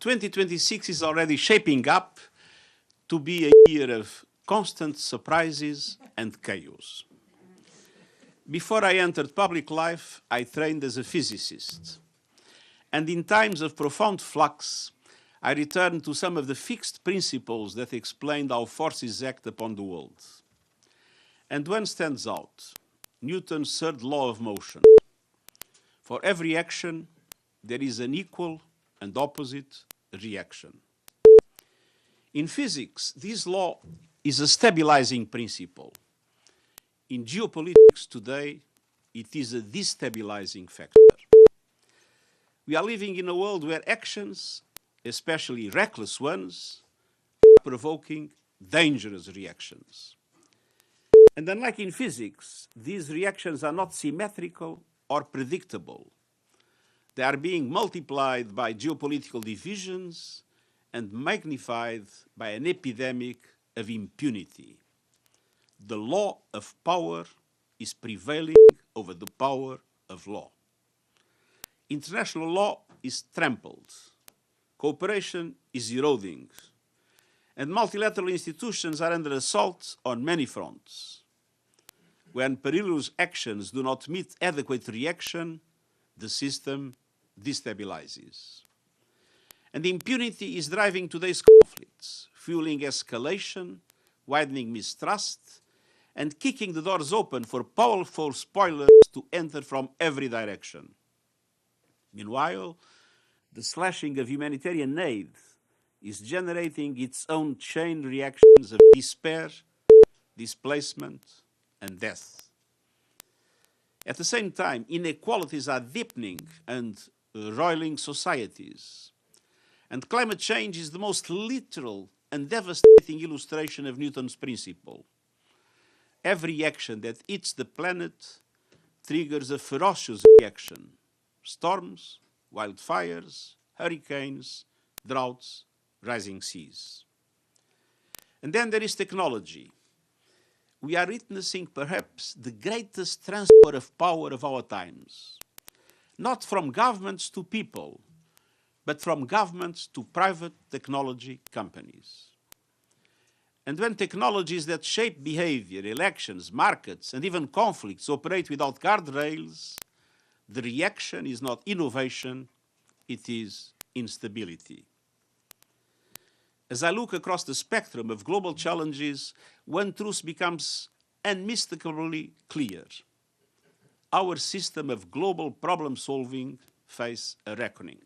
2026 is already shaping up to be a year of constant surprises and chaos. Before I entered public life, I trained as a physicist. And in times of profound flux, I returned to some of the fixed principles that explained how forces act upon the world. And one stands out, Newton's third law of motion. For every action, there is an equal and opposite reaction. In physics, this law is a stabilizing principle. In geopolitics today, it is a destabilizing factor. We are living in a world where actions, especially reckless ones, are provoking dangerous reactions. And unlike in physics, these reactions are not symmetrical or predictable. They are being multiplied by geopolitical divisions and magnified by an epidemic of impunity. The law of power is prevailing over the power of law. International law is trampled. Cooperation is eroding. And multilateral institutions are under assault on many fronts. When perilous actions do not meet adequate reaction, the system destabilizes. And impunity is driving today's conflicts, fueling escalation, widening mistrust, and kicking the doors open for powerful spoilers to enter from every direction. Meanwhile, the slashing of humanitarian aid is generating its own chain reactions of despair, displacement, and death. At the same time, inequalities are deepening and roiling societies. And climate change is the most literal and devastating illustration of Newton's principle. Every action that hits the planet triggers a ferocious reaction. Storms, wildfires, hurricanes, droughts, rising seas. And then there is technology. We are witnessing perhaps the greatest transfer of power of our times. Not from governments to people, but from governments to private technology companies. And when technologies that shape behavior, elections, markets, and even conflicts operate without guardrails, the reaction is not innovation, it is instability. As I look across the spectrum of global challenges, one truth becomes unmistakably clear. Our system of global problem-solving face a reckoning.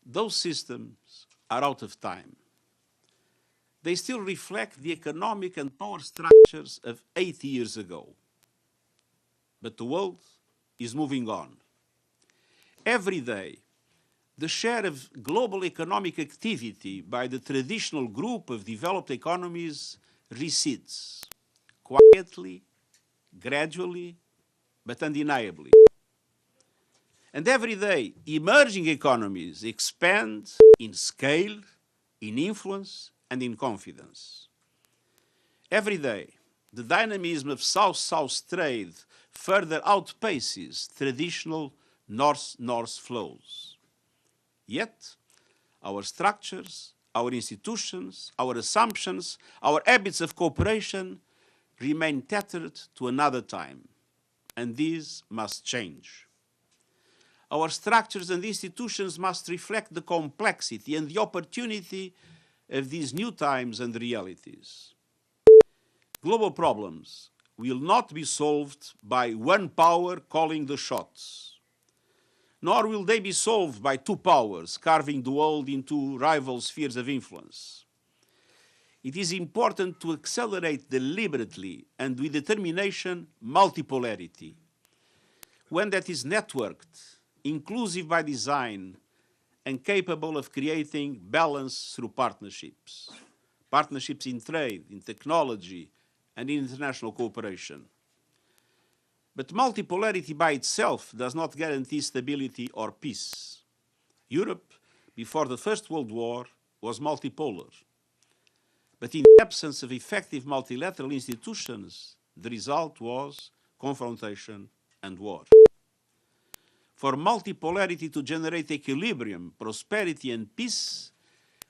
Those systems are out of time. They still reflect the economic and power structures of 80 years ago. But the world is moving on. Every day, the share of global economic activity by the traditional group of developed economies recedes, quietly, gradually, but undeniably. And every day, emerging economies expand in scale, in influence, and in confidence. Every day, the dynamism of South-South trade further outpaces traditional North-North flows. Yet, our structures, our institutions, our assumptions, our habits of cooperation remain tethered to another time, and these must change. Our structures and institutions must reflect the complexity and the opportunity of these new times and realities. Global problems will not be solved by one power calling the shots, nor will they be solved by two powers carving the world into rival spheres of influence. It is important to accelerate deliberately and with determination multipolarity, one that is networked, inclusive by design, and capable of creating balance through partnerships. Partnerships in trade, in technology, and in international cooperation. But multipolarity by itself does not guarantee stability or peace. Europe, before the First World War, was multipolar. But in the absence of effective multilateral institutions, the result was confrontation and war. For multipolarity to generate equilibrium, prosperity, and peace,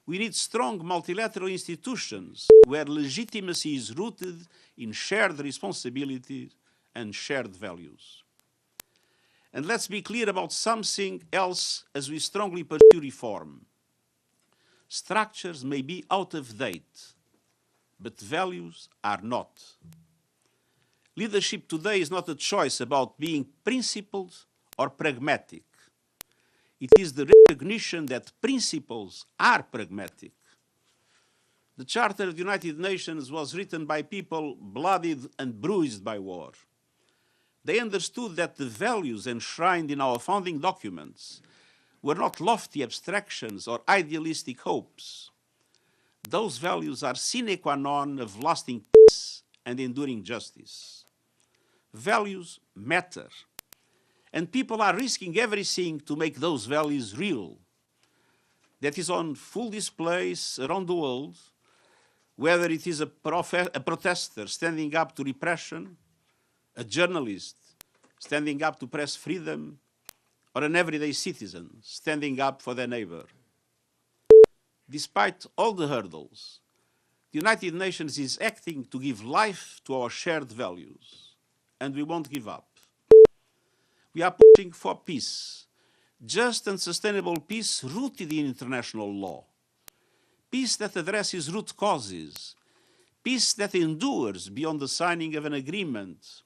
we need strong multilateral institutions where legitimacy is rooted in shared responsibilities and shared values. And let's be clear about something else as we strongly pursue reform. Structures may be out of date, but values are not. Leadership today is not a choice about being principled or pragmatic. It is the recognition that principles are pragmatic. The Charter of the United Nations was written by people bloodied and bruised by war. They understood that the values enshrined in our founding documents were not lofty abstractions or idealistic hopes. Those values are sine qua non of lasting peace and enduring justice. Values matter, and people are risking everything to make those values real. That is on full display around the world, whether it is a protester standing up to repression, a journalist standing up to press freedom, or an everyday citizen standing up for their neighbor. Despite all the hurdles, the United Nations is acting to give life to our shared values, and we won't give up. We are pushing for peace, just and sustainable peace rooted in international law, peace that addresses root causes, peace that endures beyond the signing of an agreement.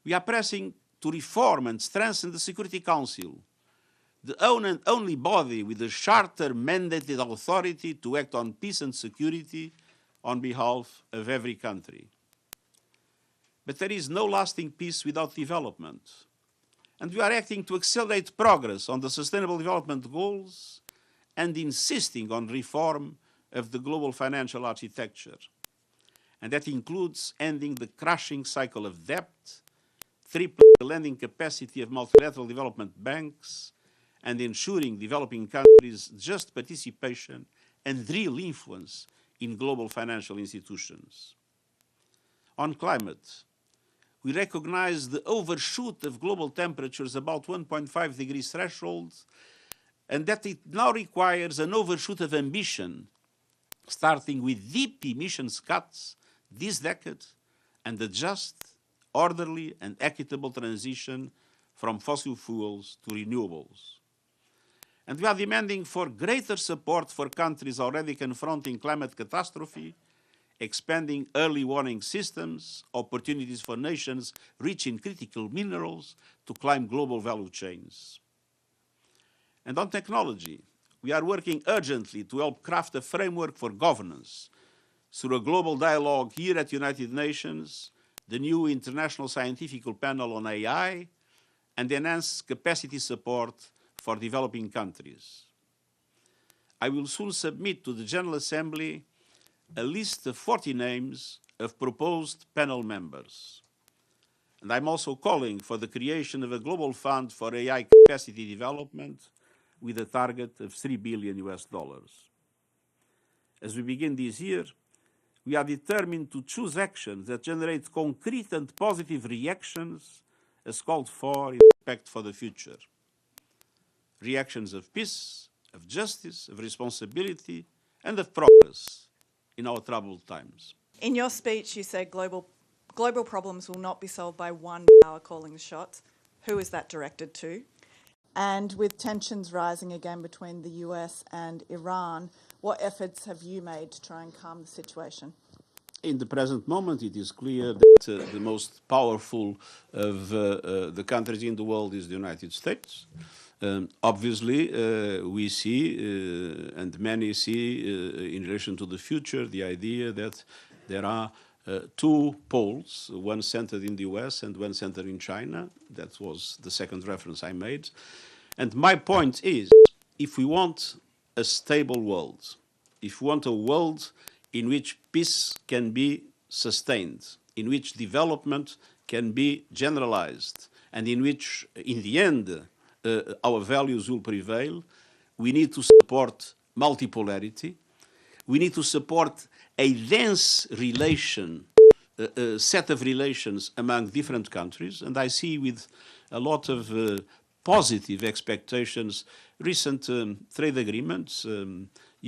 We are pressing to reform and strengthen the Security Council, the only body with a charter-mandated authority to act on peace and security on behalf of every country. But there is no lasting peace without development. And we are acting to accelerate progress on the Sustainable Development Goals and insisting on reform of the global financial architecture. And that includes ending the crushing cycle of debt, tripling the lending capacity of multilateral development banks, and ensuring developing countries just participation and real influence in global financial institutions. On climate, we recognize the overshoot of global temperatures about 1.5 degrees threshold, and that it now requires an overshoot of ambition, starting with deep emissions cuts this decade and a just, orderly, and equitable transition from fossil fuels to renewables. And we are demanding for greater support for countries already confronting climate catastrophe, expanding early warning systems, opportunities for nations rich in critical minerals to climb global value chains. And on technology, we are working urgently to help craft a framework for governance through a global dialogue here at United Nations, the new International Scientific Panel on AI, and enhanced capacity support for developing countries. I will soon submit to the General Assembly a list of 40 names of proposed panel members. And I'm also calling for the creation of a global fund for AI capacity development with a target of $3 billion US. As we begin this year, we are determined to choose actions that generate concrete and positive reactions as called for in Pact for the Future. Reactions of peace, of justice, of responsibility, and of progress in our troubled times. In your speech, you said global problems will not be solved by one power calling the shots. Who is that directed to? And with tensions rising again between the US and Iran, what efforts have you made to try and calm the situation? In the present moment, it is clear that the most powerful of the countries in the world is the United States. Obviously, we see, and many see, in relation to the future, the idea that there are two poles, one centered in the US and one centered in China. That was the second reference I made. And my point is, if we want a stable world, if we want a world in which peace can be sustained, in which development can be generalized, and in which, in the end, our values will prevail, we need to support multipolarity. We need to support a dense relation, set of relations among different countries. And I see with a lot of positive expectations. Recent trade agreements,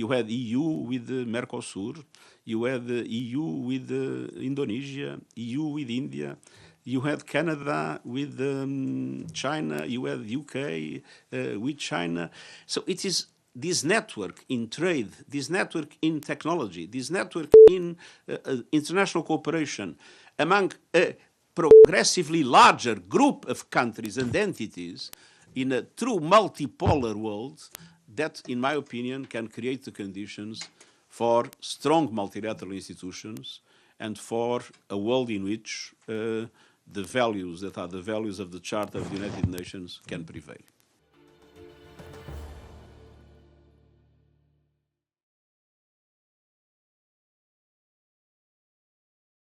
you had EU with Mercosur, you had EU with Indonesia, EU with India, you had Canada with China, you had UK with China. So it is this network in trade, this network in technology, this network in international cooperation among a progressively larger group of countries and entities in a true multipolar world that, in my opinion, can create the conditions for strong multilateral institutions and for a world in which the values that are the values of the Charter of the United Nations can prevail.